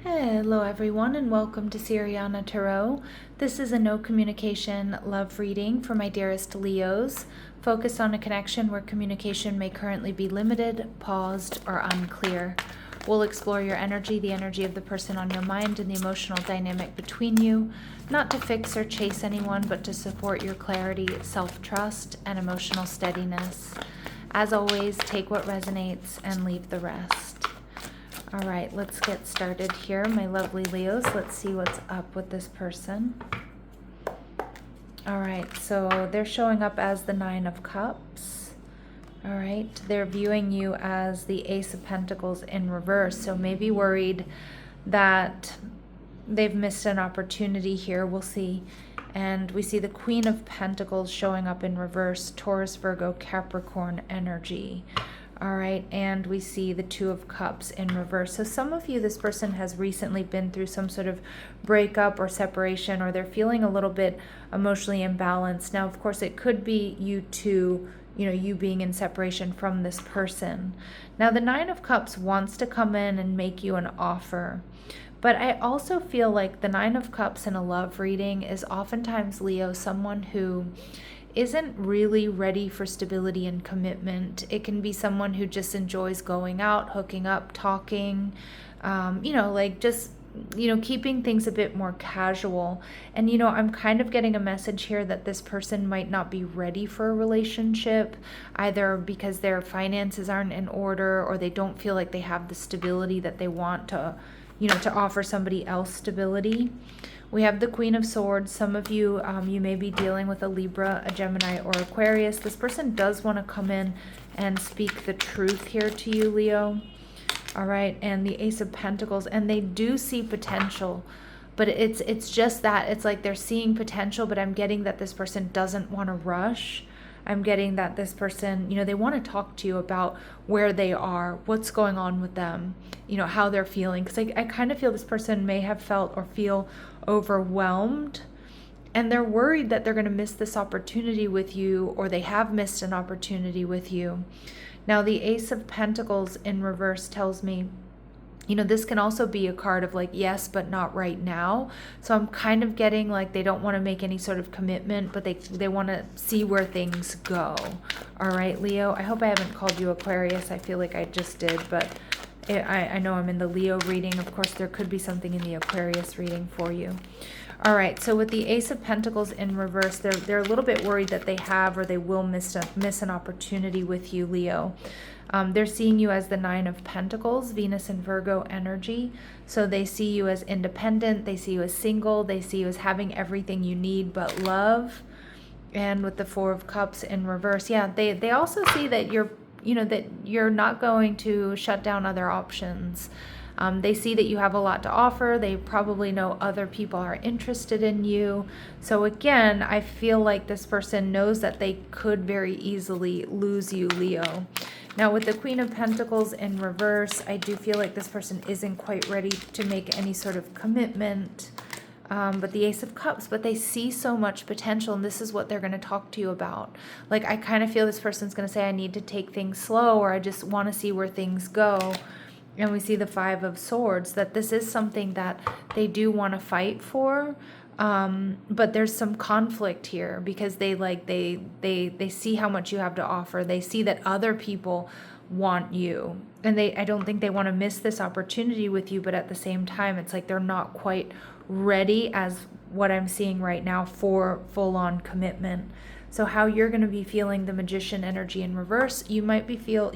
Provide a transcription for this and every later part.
Hello everyone and welcome to Siriana Tarot. This is a no communication love reading for my dearest Leos, focused on a connection where communication may currently be limited, paused, or unclear. We'll explore your energy, the energy of the person on your mind, and the emotional dynamic between you, not to fix or chase anyone, but to support your clarity, self-trust, and emotional steadiness. As always, take what resonates and leave the rest. All right, let's get started here, my lovely Leos. Let's see what's up with this person. All right, so they're showing up as the Nine of Cups. All right, they're viewing you as the Ace of Pentacles in reverse, so maybe worried that they've missed an opportunity here. We'll see. And we see the Queen of Pentacles showing up in reverse, Taurus, Virgo, Capricorn energy. All right, and we see the Two of Cups in reverse. So some of you, this person has recently been through some sort of breakup or separation, or they're feeling a little bit emotionally imbalanced. Now, of course, it could be you two, you being in separation from this person. Now, the Nine of Cups wants to come in and make you an offer. But I also feel like the Nine of Cups in a love reading is oftentimes, Leo, someone who isn't really ready for stability and commitment. It can be someone who just enjoys going out, hooking up, talking, keeping things a bit more casual. And, I'm kind of getting a message here that this person might not be ready for a relationship, either because their finances aren't in order or they don't feel like they have the stability that they want to offer somebody else stability. We have the Queen of Swords. Some of you, you may be dealing with a Libra, a Gemini, or Aquarius. This person does want to come in and speak the truth here to you, Leo. All right, and the Ace of Pentacles, and they do see potential, but it's just that it's like they're seeing potential, but I'm getting that this person doesn't want to rush. I'm getting that this person, they want to talk to you about where they are, what's going on with them, how they're feeling. Because I kind of feel this person may have felt or feel overwhelmed, and they're worried that they're going to miss this opportunity with you, or they have missed an opportunity with you. Now, the Ace of Pentacles in reverse tells me, this can also be a card of like, yes, but not right now. So I'm kind of getting like they don't want to make any sort of commitment, but they want to see where things go. All right, Leo, I hope I haven't called you Aquarius. I feel like I just did, but I know I'm in the Leo reading. Of course, there could be something in the Aquarius reading for you. All right, so with the Ace of Pentacles in reverse, they're a little bit worried that they have or they will miss an opportunity with you, Leo. They're seeing you as the Nine of Pentacles, Venus and Virgo energy. So they see you as independent, they see you as single, they see you as having everything you need but love. And with the Four of Cups in reverse, yeah, they also see that you're not going to shut down other options. They see that you have a lot to offer. They probably know other people are interested in you. So again, I feel like this person knows that they could very easily lose you, Leo. Now, with the Queen of Pentacles in reverse, I do feel like this person isn't quite ready to make any sort of commitment. But the Ace of Cups, but they see so much potential, and this is what they're going to talk to you about. Like, I kind of feel this person's going to say, I need to take things slow, or I just want to see where things go. And we see the Five of Swords, that this is something that they do want to fight for. But there's some conflict here because they see how much you have to offer. They see that other people want you, and I don't think they want to miss this opportunity with you, but at the same time, it's like they're not quite ready, as what I'm seeing right now, for full-on commitment. So how you're going to be feeling the Magician energy in reverse, you might feel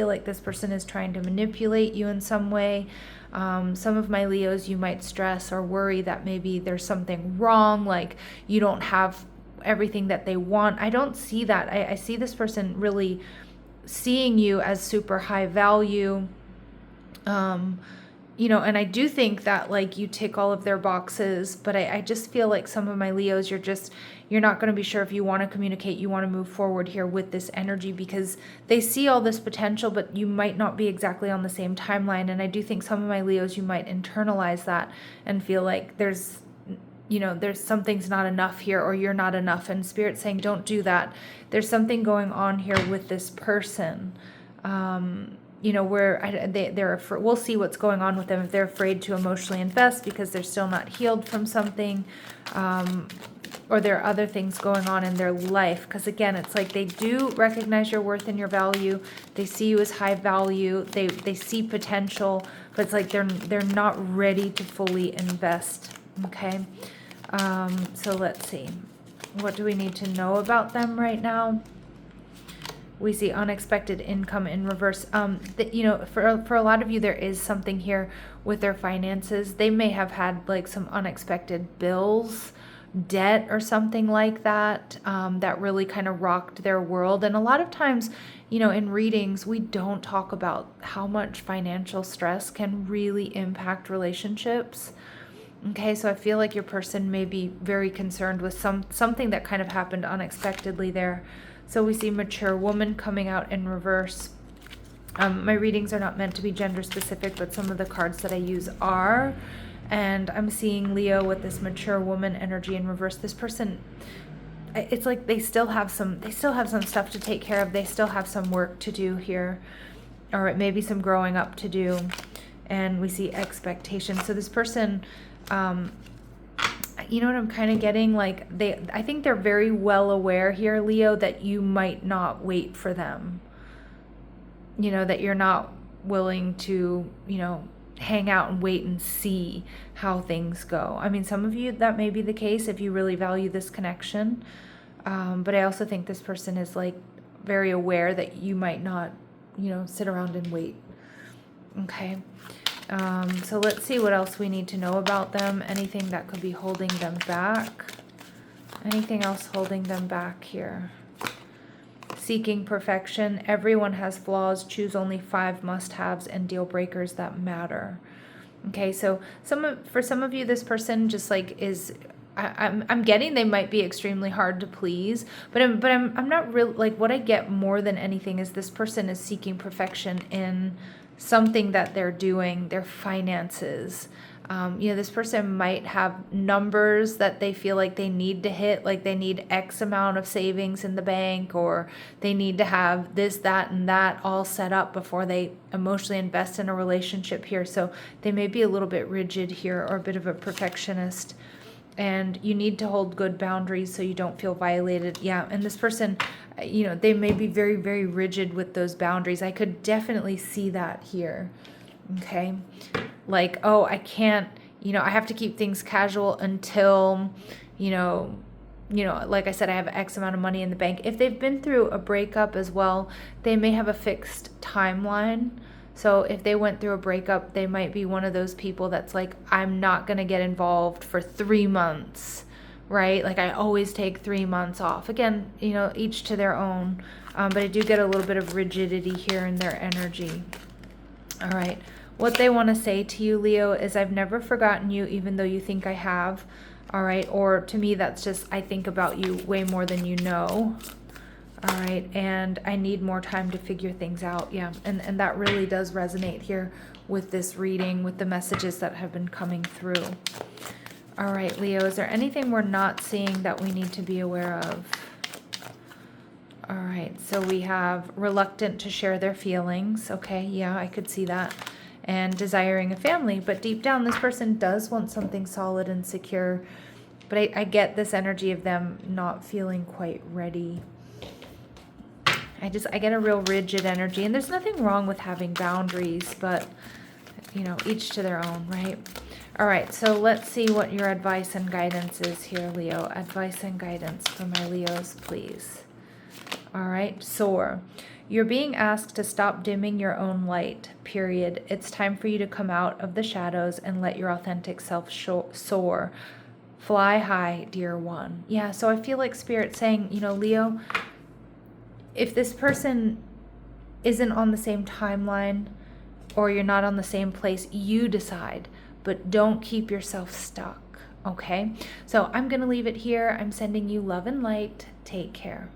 like this person is trying to manipulate you in some way. Some of my Leos, you might stress or worry that maybe there's something wrong, like you don't have everything that they want. I don't see that. I see this person really seeing you as super high value. And I do think that like you tick all of their boxes, but I just feel like some of my Leos, you're not going to be sure if you want to communicate, you want to move forward here with this energy, because they see all this potential, but you might not be exactly on the same timeline. And I do think some of my Leos, you might internalize that and feel like there's something's not enough here, or you're not enough. And Spirit's saying, don't do that. There's something going on here with this person. we'll see what's going on with them if they're afraid to emotionally invest because they're still not healed from something, or there are other things going on in their life. Because again, it's like they do recognize your worth and your value. They see you as high value. They see potential, but it's like they're not ready to fully invest. Okay, so let's see. What do we need to know about them right now? We see unexpected income in reverse. For a lot of you, there is something here with their finances. They may have had like some unexpected bills, debt, or something like that, that really kind of rocked their world. And a lot of times, in readings, we don't talk about how much financial stress can really impact relationships. Okay, so I feel like your person may be very concerned with something that kind of happened unexpectedly there. So we see mature woman coming out in reverse. My readings are not meant to be gender specific, but some of the cards that I use are. And I'm seeing Leo with this mature woman energy in reverse. This person, it's like they still have some stuff to take care of. They still have some work to do here, or maybe some growing up to do. And we see expectation. So this person, you know what I'm kind of getting? Like I think they're very well aware here, Leo, that you might not wait for them. That you're not willing to, hang out and wait and see how things go. I mean, some of you, that may be the case if you really value this connection. But I also think this person is like very aware that you might not, sit around and wait. Okay. So let's see what else we need to know about them. Anything that could be holding them back. Anything else holding them back here? Seeking perfection. Everyone has flaws. Choose only 5 must-haves and deal breakers that matter. Okay, so for some of you, this person just like is. I'm getting they might be extremely hard to please, but I'm not really like what I get more than anything is this person is seeking perfection in something that they're doing, their finances. This person might have numbers that they feel like they need to hit, like they need X amount of savings in the bank, or they need to have this, that, and that all set up before they emotionally invest in a relationship here. So they may be a little bit rigid here or a bit of a perfectionist. And you need to hold good boundaries so you don't feel violated. Yeah, and this person, they may be very, very rigid with those boundaries. I could definitely see that here. Okay, like, oh, I can't, I have to keep things casual until, like I said, I have X amount of money in the bank. If they've been through a breakup as well, they may have a fixed timeline. So if they went through a breakup, they might be one of those people that's like, I'm not going to get involved for 3 months, right? Like I always take 3 months off. Again, each to their own. But I do get a little bit of rigidity here in their energy. All right. What they want to say to you, Leo, is I've never forgotten you, even though you think I have. All right. Or to me, that's just, I think about you way more than you know. All right, and I need more time to figure things out. Yeah, and that really does resonate here with this reading, with the messages that have been coming through. All right, Leo, is there anything we're not seeing that we need to be aware of? All right, so we have reluctant to share their feelings. Okay, yeah, I could see that. And desiring a family, but deep down, this person does want something solid and secure. But I get this energy of them not feeling quite ready. I get a real rigid energy, and there's nothing wrong with having boundaries, but, each to their own, right? All right, so let's see what your advice and guidance is here, Leo. Advice and guidance for my Leos, please. All right, soar. You're being asked to stop dimming your own light, period. It's time for you to come out of the shadows and let your authentic self soar. Fly high, dear one. Yeah, so I feel like Spirit saying, Leo, if this person isn't on the same timeline or you're not on the same place, you decide, but don't keep yourself stuck, okay? So I'm going to leave it here. I'm sending you love and light. Take care.